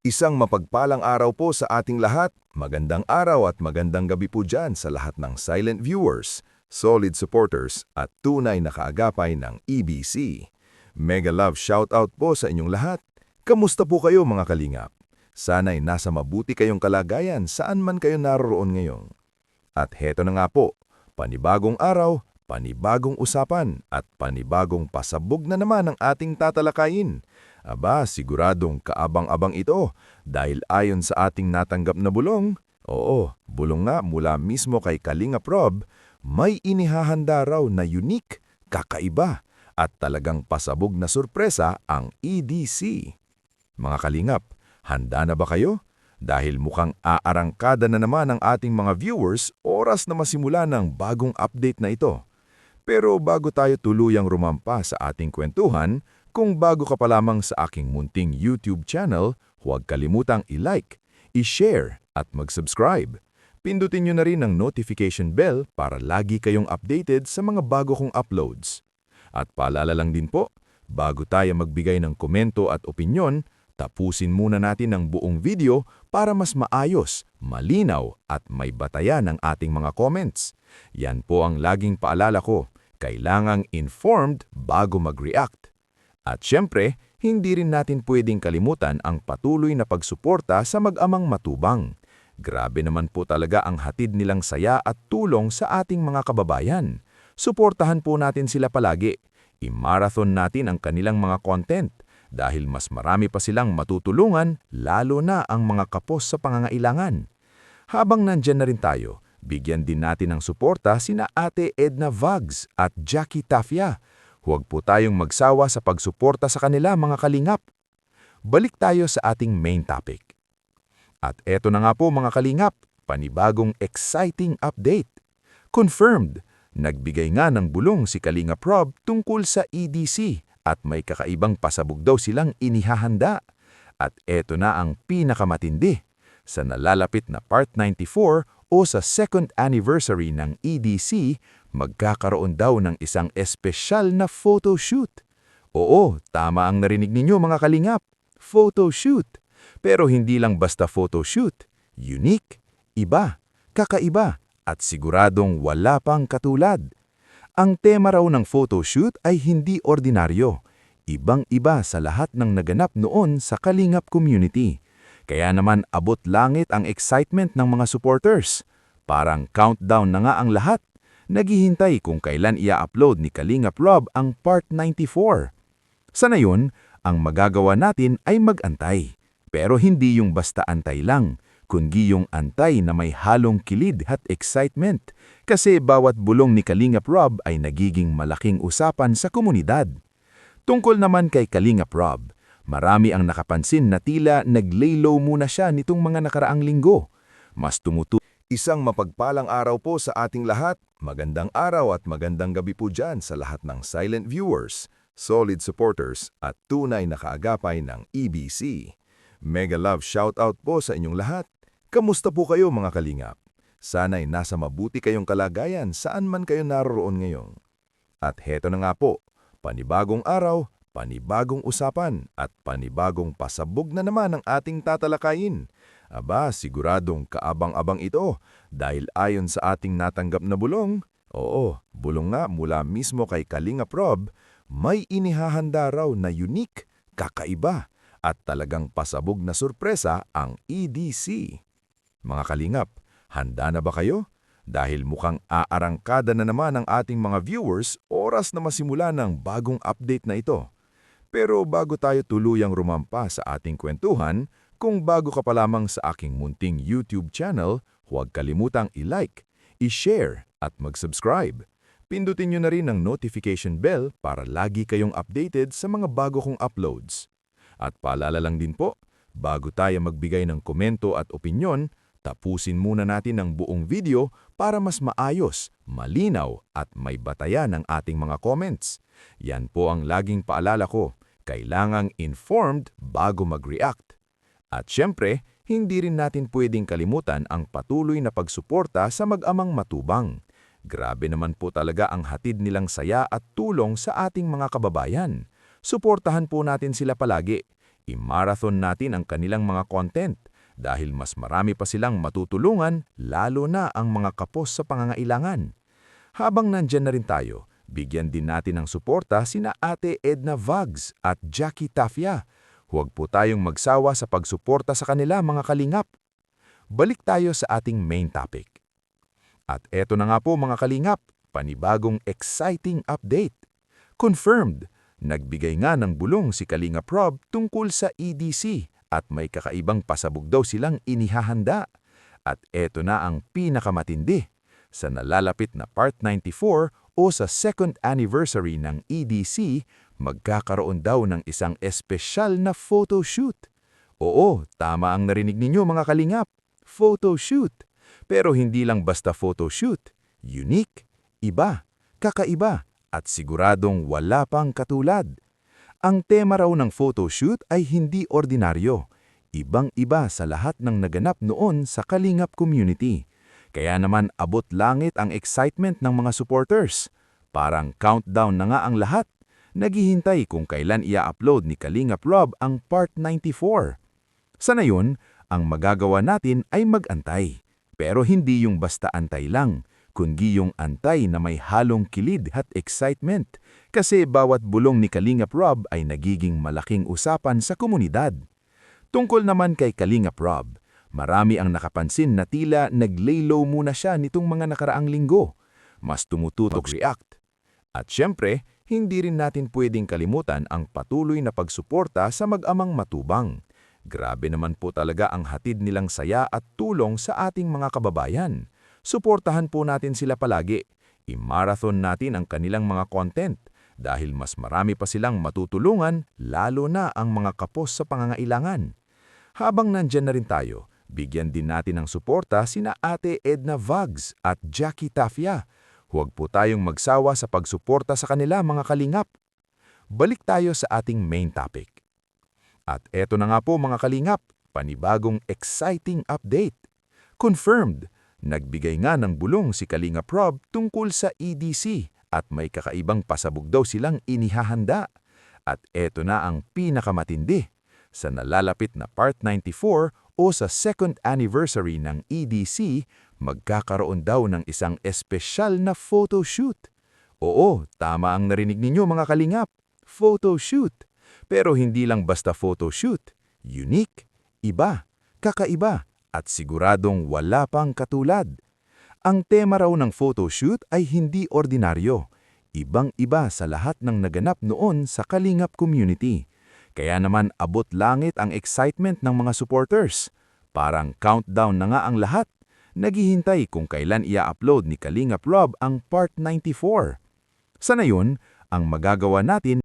Isang mapagpalang araw po sa ating lahat. Magandang araw at magandang gabi po dyan sa lahat ng silent viewers, solid supporters at tunay na kaagapay ng EBC. Mega love shoutout po sa inyong lahat. Kamusta po kayo mga kalingap? Sana'y nasa mabuti kayong kalagayan saan man kayo naroroon ngayon. At heto na nga po, panibagong araw, panibagong usapan at panibagong pasabog na naman ang ating tatalakayin. Aba, siguradong kaabang-abang ito dahil ayon sa ating natanggap na bulong, bulong nga mula mismo kay Kalingap Rob, may inihahanda raw na unique, kakaiba at talagang pasabog na sorpresa ang EDC. Mga Kalingap, handa na ba kayo? Dahil mukhang aarangkada na naman ang ating mga viewers, oras na masimula ng bagong update na ito. Pero bago tayo tuluyang rumampa sa ating kwentuhan, kung bago ka pa lamang sa aking munting YouTube channel, huwag kalimutang i-like, i-share at mag-subscribe. Pindutin nyo na rin ang notification bell para lagi kayong updated sa mga bago kong uploads. At paalala lang din po, bago tayo magbigay ng komento at opinyon, tapusin muna natin ang buong video para mas maayos, malinaw at may batayan ang ating mga comments. Yan po ang laging paalala ko, kailangang informed bago mag-react. At syempre, hindi rin natin pwedeng kalimutan ang patuloy na pagsuporta sa mag-amang matubang. Grabe naman po talaga ang hatid nilang saya at tulong sa ating mga kababayan. Suportahan po natin sila palagi. I-marathon natin ang kanilang mga content dahil mas marami pa silang matutulungan, lalo na ang mga kapos sa pangangailangan. Habang nandyan na rin tayo, bigyan din natin ng suporta sina Ate Edna Vugs at Jackie Tafia. Huwag po tayong magsawa sa pagsuporta sa kanila mga kalingap. Balik tayo sa ating main topic. At eto na nga po mga kalingap, panibagong exciting update. Confirmed, nagbigay nga ng bulong si Kalingap Rob tungkol sa EDC at may kakaibang pasabog daw silang inihahanda. At eto na ang pinakamatindi. Sa nalalapit na Part 94 o sa second anniversary ng EDC, magkakaroon daw ng isang espesyal na photoshoot. Oo, tama ang narinig ninyo mga kalingap, photoshoot. Pero hindi lang basta photoshoot, unique, iba, kakaiba, at siguradong wala pang katulad. Ang tema raw ng photoshoot ay hindi ordinaryo, ibang-iba sa lahat ng naganap noon sa Kalingap community. Kaya naman abot langit ang excitement ng mga supporters. Parang countdown na nga ang lahat. Naghihintay kung kailan ia-upload ni Kalingap Rob ang Part 94. Sa ngayon, ang magagawa natin ay mag-antay. Pero hindi yung basta antay lang, kundi yung antay na may halong kilid at excitement. Kasi bawat bulong ni Kalingap Rob ay nagiging malaking usapan sa komunidad. Tungkol naman kay Kalingap Rob, marami ang nakapansin na tila nag-lay low muna siya nitong mga nakaraang linggo. Mas Isang mapagpalang araw po sa ating lahat. Magandang araw at magandang gabi po dyan sa lahat ng silent viewers, solid supporters at tunay na kaagapay ng EBC. Mega love shoutout po sa inyong lahat. Kamusta po kayo mga kalingap? Sana'y nasa mabuti kayong kalagayan saan man kayo naroroon ngayon. At heto na nga po, panibagong araw, panibagong usapan at panibagong pasabog na naman ang ating tatalakayin. Aba, siguradong kaabang-abang ito dahil ayon sa ating natanggap na bulong, bulong nga mula mismo kay Kalingap Rob, may inihahanda raw na unique, kakaiba at talagang pasabog na sorpresa ang EDC. Mga kalingap, handa na ba kayo? Dahil mukhang aarangkada na naman ang ating mga viewers, oras na masimula ng bagong update na ito. Pero bago tayo tuluyang rumampa sa ating kwentuhan, kung bago ka pa lamang sa aking munting YouTube channel, huwag kalimutang i-like, i-share at mag-subscribe. Pindutin nyo na rin ang notification bell para lagi kayong updated sa mga bago kong uploads. At paalala lang din po, bago tayo magbigay ng komento at opinyon, tapusin muna natin ang buong video para mas maayos, malinaw at may batayan ang ating mga comments. Yan po ang laging paalala ko, kailangang informed bago mag-react. At syempre, hindi rin natin pwedeng kalimutan ang patuloy na pagsuporta sa mag-amang matubang. Grabe naman po talaga ang hatid nilang saya at tulong sa ating mga kababayan. Suportahan po natin sila palagi. i-marathon natin ang kanilang mga content dahil mas marami pa silang matutulungan lalo na ang mga kapos sa pangangailangan. Habang nandyan na rin tayo, bigyan din natin ng suporta sina Ate Edna Vugs at Jackie Tafia. Huwag po tayong magsawa sa pagsuporta sa kanila mga kalingap. Balik tayo sa ating main topic. At eto na nga po mga kalingap, panibagong exciting update. Confirmed, nagbigay nga ng bulong si Kalingap Rob tungkol sa EDC at may kakaibang pasabog daw silang inihahanda. At eto na ang pinakamatindi. Sa nalalapit na Part 94 o sa second anniversary ng EDC, magkakaroon daw ng isang espesyal na photoshoot. Oo, tama ang narinig ninyo mga kalingap, photoshoot. Pero hindi lang basta photoshoot, unique, iba, kakaiba, at siguradong wala pang katulad. Ang tema raw ng photoshoot ay hindi ordinaryo, ibang-iba sa lahat ng naganap noon sa Kalingap community. Kaya naman abot langit ang excitement ng mga supporters. Parang countdown na nga ang lahat. Naghihintay kung kailan ia-upload ni Kalingap Rob ang Part 94. Sa ngayon, ang magagawa natin ay mag-antay. Pero hindi yung basta antay lang, kundi yung antay na may halong kilid at excitement. Kasi bawat bulong ni Kalingap Rob ay nagiging malaking usapan sa komunidad. Tungkol naman kay Kalingap Rob, marami ang nakapansin na tila nag-lay low muna siya nitong mga nakaraang linggo. Mas tumututok react. At syempre, hindi rin natin pwedeng kalimutan ang patuloy na pagsuporta sa mag-amang matubang. Grabe naman po talaga ang hatid nilang saya at tulong sa ating mga kababayan. Suportahan po natin sila palagi. I-marathon natin ang kanilang mga content dahil mas marami pa silang matutulungan lalo na ang mga kapos sa pangangailangan. Habang nandyan na rin tayo, bigyan din natin ng suporta sina Ate Edna Vugs at Jackie Tafia. Huwag po tayong magsawa sa pagsuporta sa kanila mga kalingap. Balik tayo sa ating main topic. At eto na nga po mga kalingap, panibagong exciting update. Confirmed, nagbigay nga ng bulong si Kalingap Rob tungkol sa EDC at may kakaibang pasabog daw silang inihahanda. At eto na ang pinakamatindi. Sa nalalapit na Part 94 o sa second anniversary ng EDC, magkakaroon daw ng isang espesyal na photoshoot. Oo, tama ang narinig ninyo mga kalingap, photoshoot. Pero hindi lang basta photoshoot, unique, iba, kakaiba, at siguradong wala pang katulad. Ang tema raw ng photoshoot ay hindi ordinaryo, ibang-iba sa lahat ng naganap noon sa Kalingap community. Kaya naman abot langit ang excitement ng mga supporters. Parang countdown na nga ang lahat. Naghihintay kung kailan ia-upload ni Kalingap Rob ang Part 94. Sa ngayon, ang magagawa natin